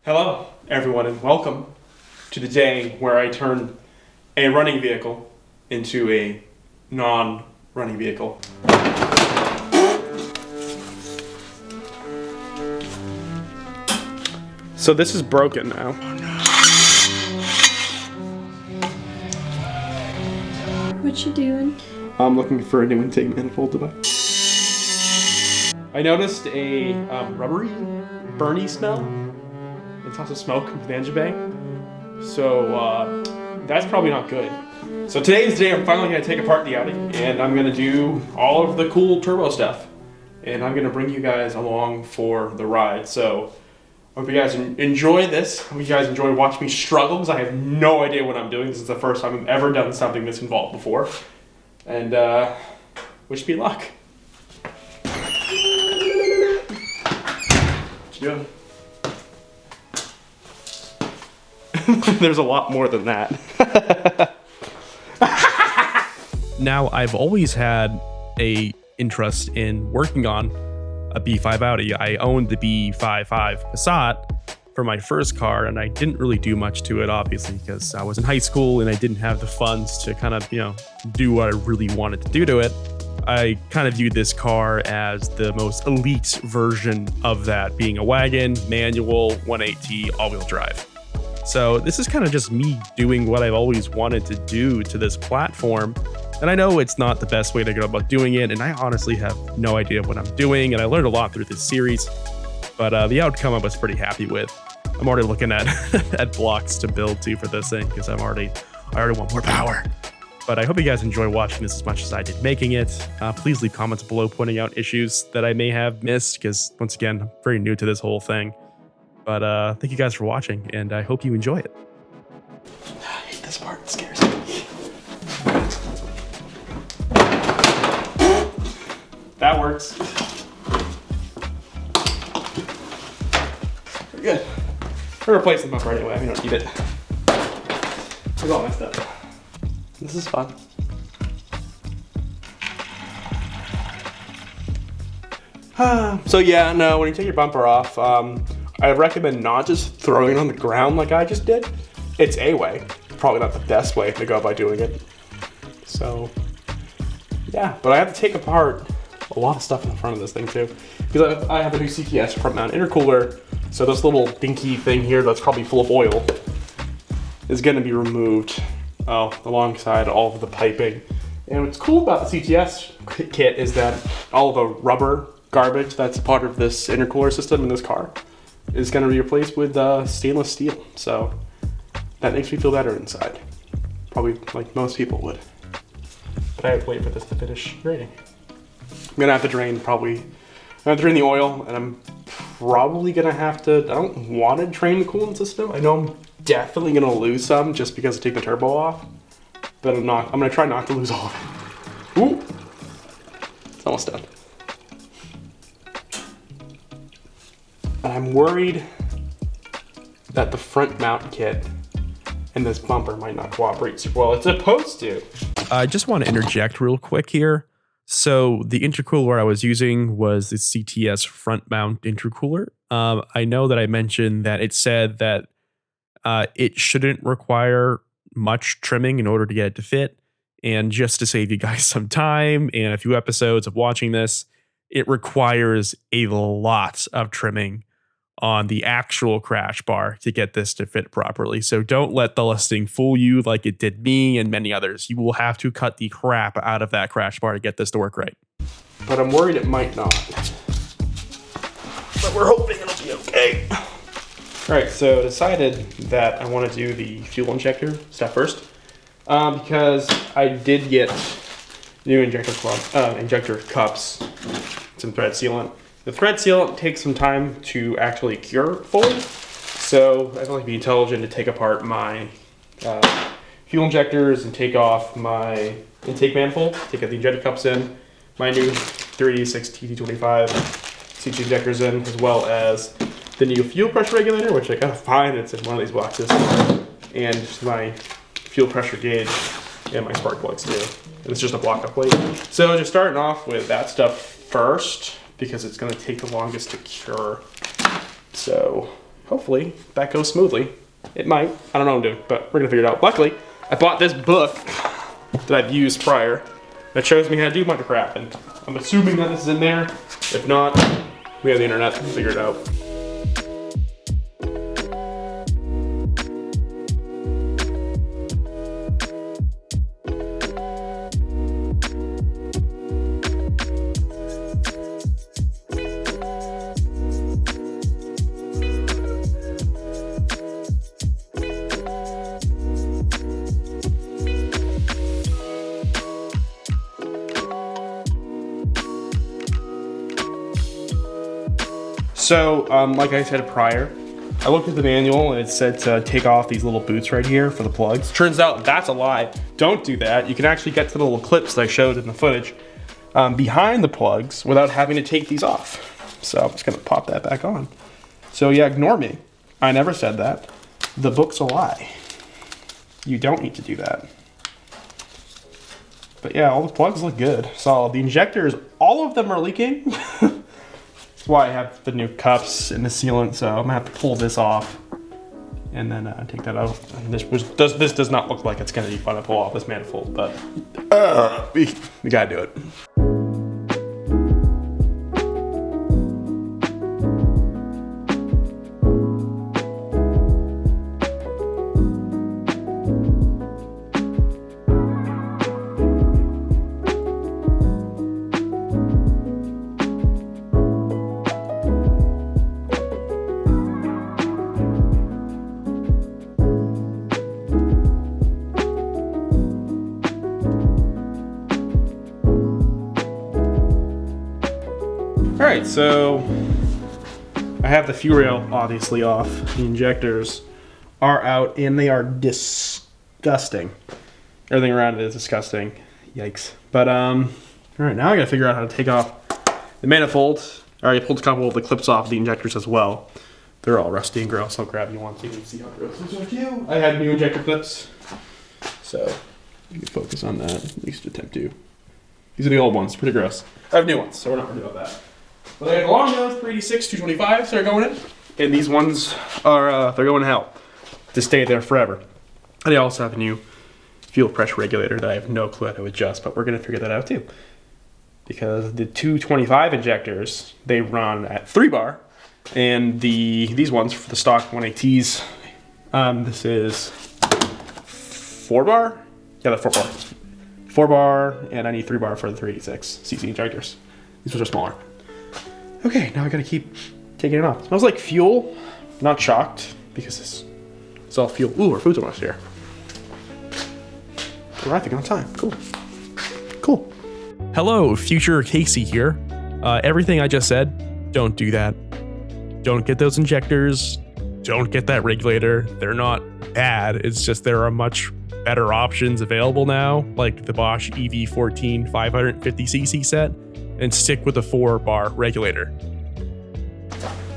Hello, everyone, and welcome to the day where I turn a running vehicle into a non-running vehicle. So this is broken now. What you doing? I'm looking for a new intake manifold to buy. I noticed a rubbery, burny smell. It's also smoke from the engine bay. So that's probably not good. So today is the day I'm finally going to take apart the Audi and I'm going to do all of the cool turbo stuff. And I'm going to bring you guys along for the ride. So I hope you guys enjoy this. I hope you guys enjoy watching me struggle because I have no idea what I'm doing. This is the first time I've ever done something this involved before. And wish me luck. What you doing? There's a lot more than that. Now, I've always had a interest in working on a B5 Audi. I owned the B55 Passat for my first car, and I didn't really do much to it, obviously, because I was in high school and I didn't have the funds to kind of, do what I really wanted to do to it. I kind of viewed this car as the most elite version of that, being a wagon, manual, 180, all-wheel drive. So this is kind of just me doing what I've always wanted to do to this platform. And I know it's not the best way to go about doing it, and I honestly have no idea what I'm doing, and I learned a lot through this series, but the outcome I was pretty happy with. I'm already looking at at blocks to build to for this thing, because I already want more power. But I hope you guys enjoy watching this as much as I did making it. Please leave comments below pointing out issues that I may have missed, because once again, I'm very new to this whole thing. But thank you guys for watching, and I hope you enjoy it. I hate this part, it scares me. That works. Very good. We're replacing the bumper anyway, we don't need it. It's all messed up. This is fun. So yeah, no, when you take your bumper off, I recommend not just throwing it on the ground like I just did. It's a way. Probably not the best way to go about doing it. So, yeah, but I have to take apart a lot of stuff in the front of this thing too. Because I have a new CTS front mount intercooler, so this little dinky thing here that's probably full of oil is gonna be removed alongside all of the piping. And what's cool about the CTS kit is that all the rubber garbage that's part of this intercooler system in this car is gonna be replaced with stainless steel. So that makes me feel better inside. Probably like most people would. But I have to wait for this to finish draining. I'm gonna have to drain the oil, and I'm probably gonna have to, I don't want to drain the coolant system. I know I'm definitely gonna lose some just because I take the turbo off, but I'm gonna try not to lose all of it. Ooh, it's almost done. And I'm worried that the front mount kit and this bumper might not cooperate super well. It's supposed to. I just want to interject real quick here. So the intercooler I was using was the CTS front mount intercooler. I know that I mentioned that it said that it shouldn't require much trimming in order to get it to fit. And just to save you guys some time and a few episodes of watching this, it requires a lot of trimming on the actual crash bar to get this to fit properly. So don't let the listing fool you like it did me and many others. You will have to cut the crap out of that crash bar to get this to work right. But I'm worried it might not. But we're hoping it'll be okay. All right, so decided that I want to do the fuel injector stuff first. Because I did get new injector cups, some thread sealant. The thread sealant takes some time to actually cure fully, so I feel like it'd be intelligent to take apart my fuel injectors and take off my intake manifold, take out the injector cups in, my new 386 TT25 CT injectors in, as well as the new fuel pressure regulator, which I gotta find, it's in one of these boxes, and my fuel pressure gauge and my spark plugs too. And it's just a block-up plate. So just starting off with that stuff first, because it's going to take the longest to cure. So hopefully that goes smoothly. It might. I don't know what I'm doing, but we're gonna figure it out. Luckily, I bought this book that I've used prior that shows me how to do a bunch of crap, and I'm assuming that this is in there. If not, we have the internet to figure it out. So, like I said prior, I looked at the manual and it said to take off these little boots right here for the plugs. Turns out that's a lie. Don't do that. You can actually get to the little clips that I showed in the footage behind the plugs without having to take these off. So I'm just gonna pop that back on. So yeah, ignore me. I never said that. The book's a lie. You don't need to do that. But yeah, all the plugs look good. Solid. The injectors, all of them are leaking. That's why I have the new cups and the sealant, so I'm gonna have to pull this off and then take that out. And this does not look like it's gonna be fun to pull off this manifold, but we gotta do it. Alright, so I have the fuel rail obviously off. The injectors are out and they are disgusting. Everything around it is disgusting. Yikes. But alright, now I gotta figure out how to take off the manifold. I already pulled a couple of the clips off the injectors as well. They're all rusty and gross. I'll grab you one so you can see how gross this is with you. I had new injector clips. So you can focus on that, at least attempt to. These are the old ones, pretty gross. I have new ones, so we're not gonna do about that. But I have the long nose 386, 225, so they're going in. And these ones are, they're going to hell. To stay there forever. And I also have a new fuel pressure regulator that I have no clue how to adjust, but we're gonna figure that out too. Because the 225 injectors, they run at 3 bar, and these ones for the stock 180s, this is 4 bar? Yeah, that's 4 bar. 4 bar, and I need 3 bar for the 386 cc injectors. These ones are smaller. Okay, now I gotta keep taking it off. It smells like fuel. Not shocked, because it's all fuel. Ooh, our food's almost here. Arriving on time. Cool. Cool. Hello, future Casey here. Everything I just said, don't do that. Don't get those injectors. Don't get that regulator. They're not bad. It's just there are much better options available now, like the Bosch EV14 550cc set, and stick with the 4 bar regulator.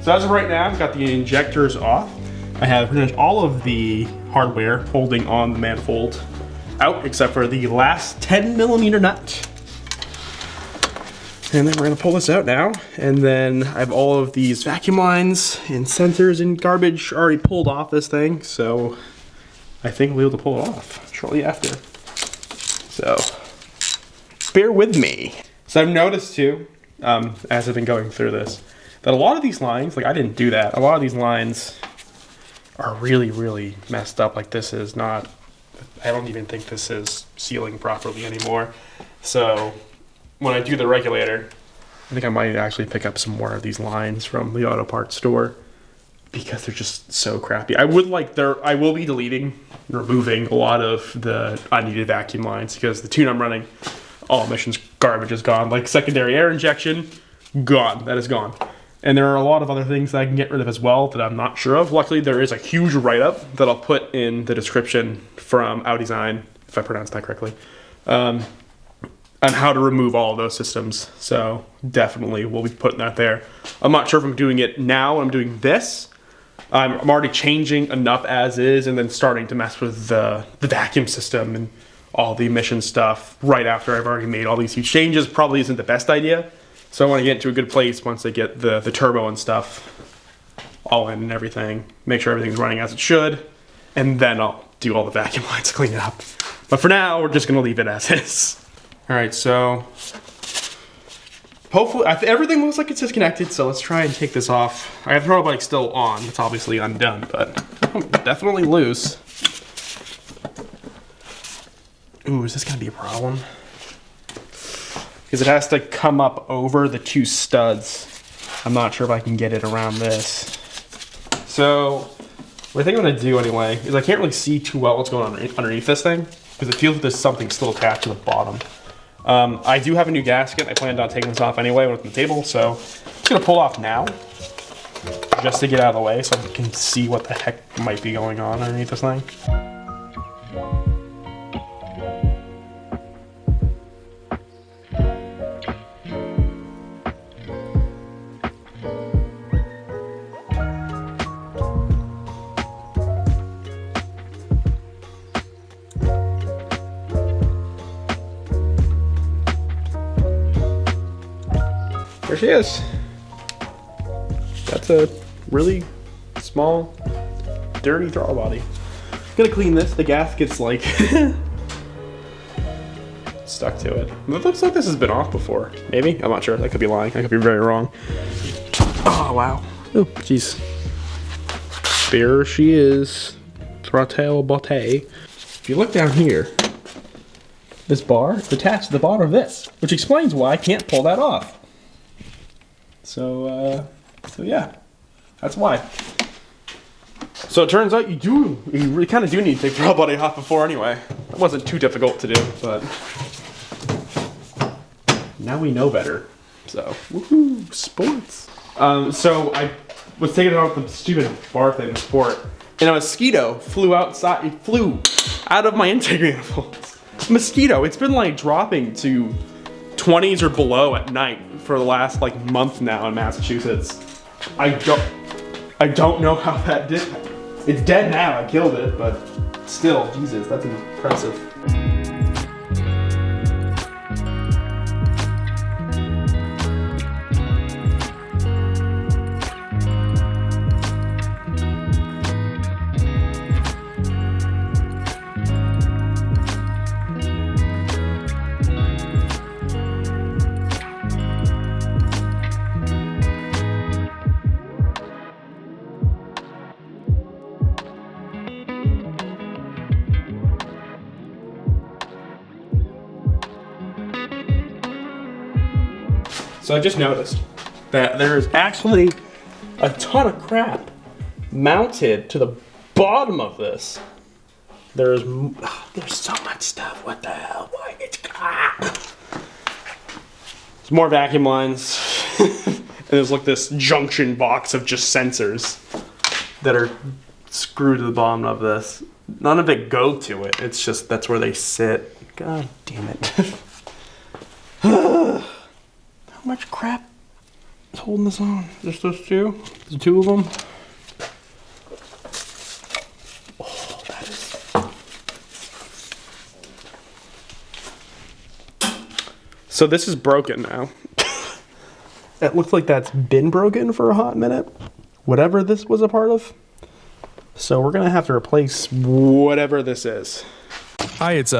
So as of right now, I've got the injectors off. I have pretty much all of the hardware holding on the manifold out, except for the last 10mm nut. And then we're gonna pull this out now. And then I have all of these vacuum lines and sensors and garbage already pulled off this thing. So I think we'll be able to pull it off shortly after. So bear with me. So I've noticed too, as I've been going through this, that a lot of these lines, like I didn't do that, a lot of these lines are really, really messed up. Like this is not, I don't even think this is sealing properly anymore. So when I do the regulator, I think I might actually pick up some more of these lines from the auto parts store because they're just so crappy. I will be removing a lot of the unneeded vacuum lines because the tune I'm running, all emissions garbage is gone. Like secondary air injection, gone. That is gone. And there are a lot of other things that I can get rid of as well that I'm not sure of. Luckily, there is a huge write-up that I'll put in the description from Audi Design, if I pronounced that correctly, on how to remove all of those systems. So definitely we'll be putting that there. I'm not sure if I'm doing it now when I'm doing this. I'm already changing enough as is and then starting to mess with the vacuum system and all the emission stuff right after I've already made all these huge changes. Probably isn't the best idea. So I want to get into a good place once I get the turbo and stuff all in and everything, make sure everything's running as it should, and then I'll do all the vacuum lines to clean it up. But for now, we're just gonna leave it as is. All right, so hopefully, everything looks like it's disconnected, so let's try and take this off. I have the throttle bike still on, it's obviously undone, but definitely loose. Ooh, is this gonna be a problem? Because it has to come up over the two studs. I'm not sure if I can get it around this. So, what I think I'm gonna do anyway, is I can't really see too well what's going on underneath this thing, because it feels like there's something still attached to the bottom. I do have a new gasket. I planned on taking this off anyway when it's on the table, so I'm just gonna pull off now, just to get out of the way so I can see what the heck might be going on underneath this thing. There she is. That's a really small, dirty throttle body. Gonna clean this. The gasket's like stuck to it. It looks like this has been off before. Maybe? I'm not sure. I could be lying. I could be very wrong. Oh, wow. Oh, jeez. There she is. Throttle body. If you look down here, this bar is attached to the bottom of this, which explains why I can't pull that off. So yeah, that's why. So it turns out you really kind of do need to take the throttle body off before anyway. It wasn't too difficult to do, but now we know better. So, woohoo, sports. So I was taking it off the stupid bar thing in sport, and a mosquito flew outside. It flew out of my intake manifolds. Mosquito. It's been like dropping to 20s or below at night for the last like month now in Massachusetts. I don't know how that did. It's dead now. I killed it, but still, Jesus, that's impressive. So I just noticed that there's actually a ton of crap mounted to the bottom of this. There's so much stuff. What the hell? Why it's There's more vacuum lines. And there's like this junction box of just sensors that are screwed to the bottom of this. None of it go to it. It's just that's where they sit. God damn it. How much crap is holding this on? Just those two? There's two of them? Oh, that is... So this is broken now. It looks like that's been broken for a hot minute. Whatever this was a part of. So we're gonna have to replace whatever this is. Hi, it's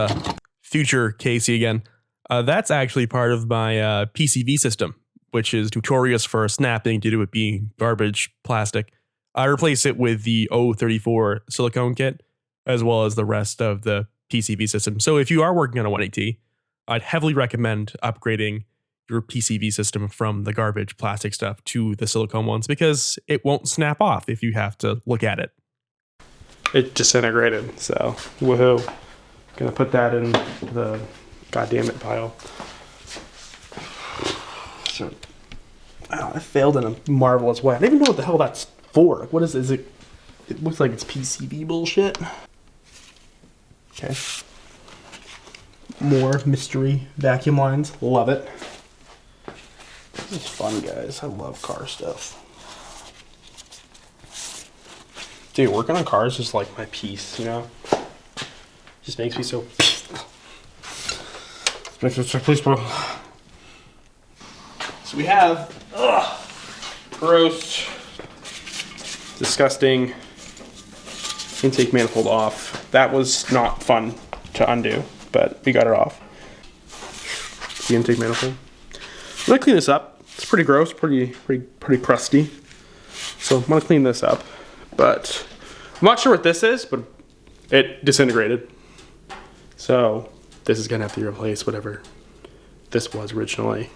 future Casey again. That's actually part of my PCV system, which is notorious for snapping due to it being garbage plastic. I replace it with the O34 silicone kit, as well as the rest of the PCV system. So if you are working on a 180, I'd heavily recommend upgrading your PCV system from the garbage plastic stuff to the silicone ones, because it won't snap off if you have to look at it. It disintegrated, so woohoo. Gonna put that in the goddamn it pile. So, wow, I failed in a marvelous way. I don't even know what the hell that's for. Like, what is it? It looks like it's PCB bullshit. Okay. More mystery vacuum lines. Love it. This is fun, guys. I love car stuff. Dude, working on cars is like my peace, you know? Just makes me so... Please, bro. So we have... gross... disgusting intake manifold off. That was not fun to undo, but we got it off. The intake manifold. I'm gonna clean this up. It's pretty gross, pretty crusty. So I'm gonna clean this up, but I'm not sure what this is, but it disintegrated. So this is gonna have to replace whatever this was originally.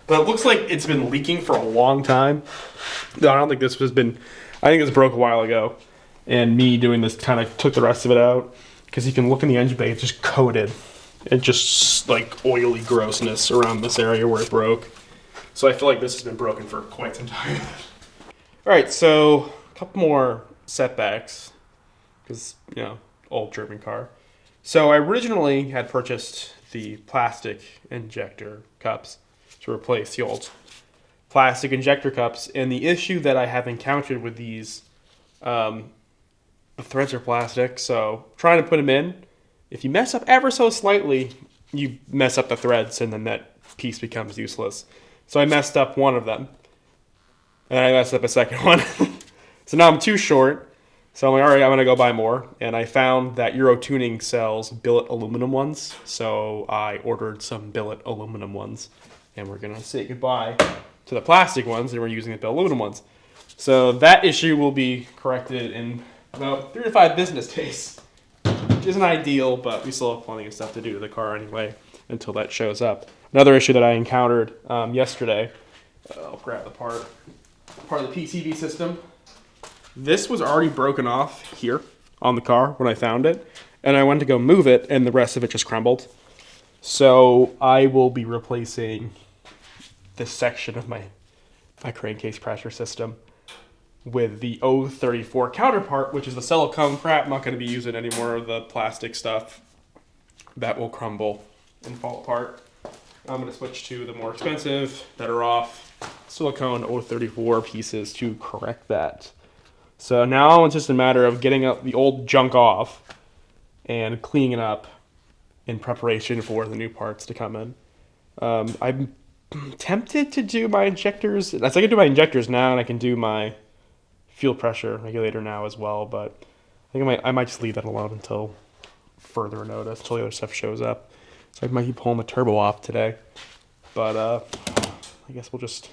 But it looks like it's been leaking for a long time. I don't think this has been, I think it was broke a while ago. And me doing this kind of took the rest of it out. Because you can look in the engine bay, it's just coated. It's just like oily grossness around this area where it broke. So I feel like this has been broken for quite some time. All right, so a couple more setbacks. Because, you know, old German car. So I originally had purchased the plastic injector cups to replace the old plastic injector cups. And the issue that I have encountered with these, the threads are plastic, so trying to put them in, if you mess up ever so slightly, you mess up the threads and then that piece becomes useless. So I messed up one of them. And I messed up a second one. So now I'm too short. So I'm like, all right, I'm going to go buy more. And I found that Euro Tuning sells billet aluminum ones. So I ordered some billet aluminum ones. And we're going to say goodbye to the plastic ones, and we're using the billet aluminum ones. So that issue will be corrected in about 3 to 5 business days. Which isn't ideal, but we still have plenty of stuff to do to the car anyway until that shows up. Another issue that I encountered yesterday, I'll grab the part of the PCV system. This was already broken off here on the car when I found it, and I went to go move it, and the rest of it just crumbled. So I will be replacing this section of my crankcase pressure system with the O34 counterpart, which is the silicone crap. I'm not going to be using any more of the plastic stuff. That will crumble and fall apart. I'm going to switch to the more expensive, better off silicone O34 pieces to correct that. So now it's just a matter of getting up the old junk off and cleaning it up in preparation for the new parts to come in. I'm tempted to do my injectors. I can do my injectors now, and I can do my fuel pressure regulator now as well, but I think I might just leave that alone until further notice, until the other stuff shows up. So I might be pulling the turbo off today. But I guess we'll just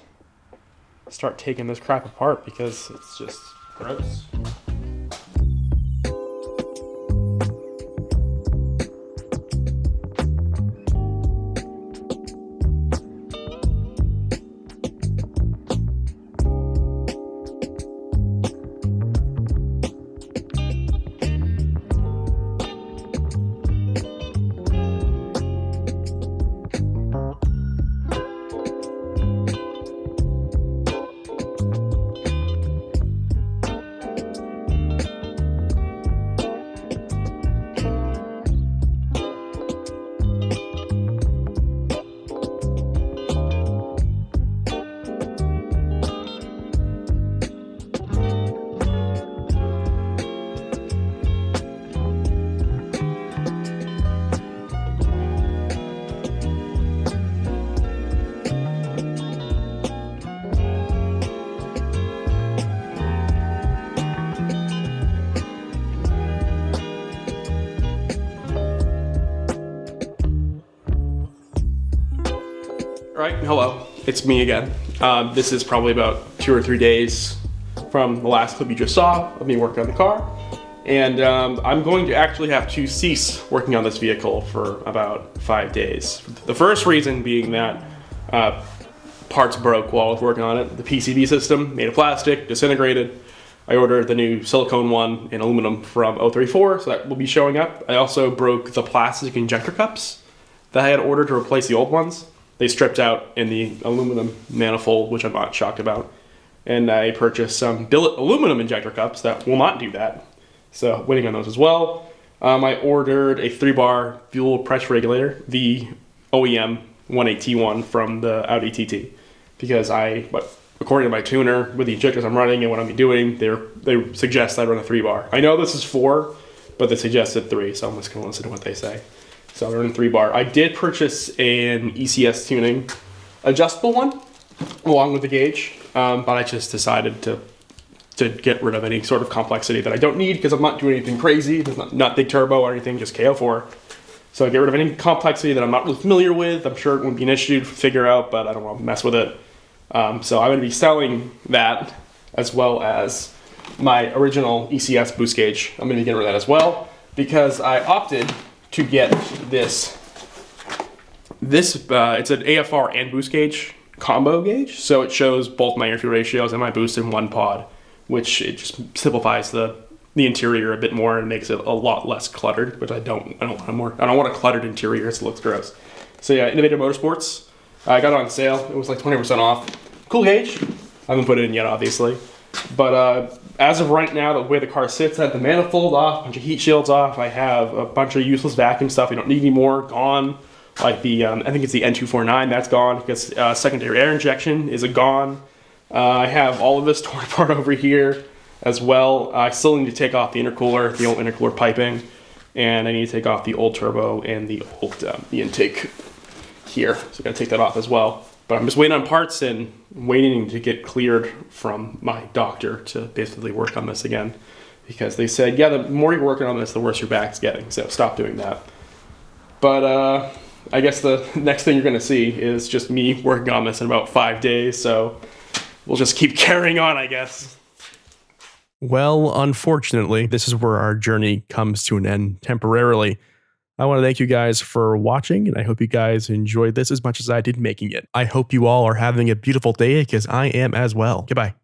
start taking this crap apart because it's just gross. Right, hello, it's me again. This is probably about 2 or 3 days from the last clip you just saw of me working on the car. And I'm going to actually have to cease working on this vehicle for about 5 days. The first reason being that parts broke while I was working on it. The PCB system, made of plastic, disintegrated. I ordered the new silicone one in aluminum from O34, so that will be showing up. I also broke the plastic injector cups that I had ordered to replace the old ones. They stripped out in the aluminum manifold, which I'm not shocked about. And I purchased some billet aluminum injector cups that will not do that. So waiting on those as well. I ordered a 3-bar fuel pressure regulator, the OEM 18T1 from the Audi TT. Because according to my tuner, with the injectors I'm running and what I'm doing, they suggest I run a 3-bar. I know this is 4, but they suggested 3, so I'm just going to listen to what they say. So I run a 3-bar. I did purchase an ECS tuning adjustable one along with the gauge, but I just decided to to get rid of any sort of complexity that I don't need because I'm not doing anything crazy. There's not big turbo or anything, just K04. So I get rid of any complexity that I'm not really familiar with. I'm sure it wouldn't be an issue to figure out, but I don't want to mess with it. So I'm going to be selling that as well as my original ECS boost gauge. I'm going to be getting rid of that as well because I opted to get this. It's an AFR and boost gauge combo gauge, so it shows both my air fuel ratios and my boost in one pod, which it just simplifies the interior a bit more and makes it a lot less cluttered, which I don't want a cluttered interior. It looks gross. So yeah, Innovative Motorsports. I got it on sale. It was like 20% off. Cool gauge. I haven't put it in yet, obviously. But as of right now, the way the car sits, I have the manifold off, a bunch of heat shields off. I have a bunch of useless vacuum stuff I don't need anymore, gone. Like the, I think it's the N249, that's gone because secondary air injection is gone. I have all of this torn apart over here as well. I still need to take off the intercooler, the old intercooler piping, and I need to take off the old turbo and the old the intake here. So I'm gonna take that off as well. But I'm just waiting on parts and waiting to get cleared from my doctor to basically work on this again. Because they said, yeah, the more you're working on this, the worse your back's getting. So stop doing that. But I guess the next thing you're gonna see is just me working on this in about 5 days. So we'll just keep carrying on, I guess. Well, unfortunately, this is where our journey comes to an end temporarily. I want to thank you guys for watching, and I hope you guys enjoyed this as much as I did making it. I hope you all are having a beautiful day because I am as well. Goodbye.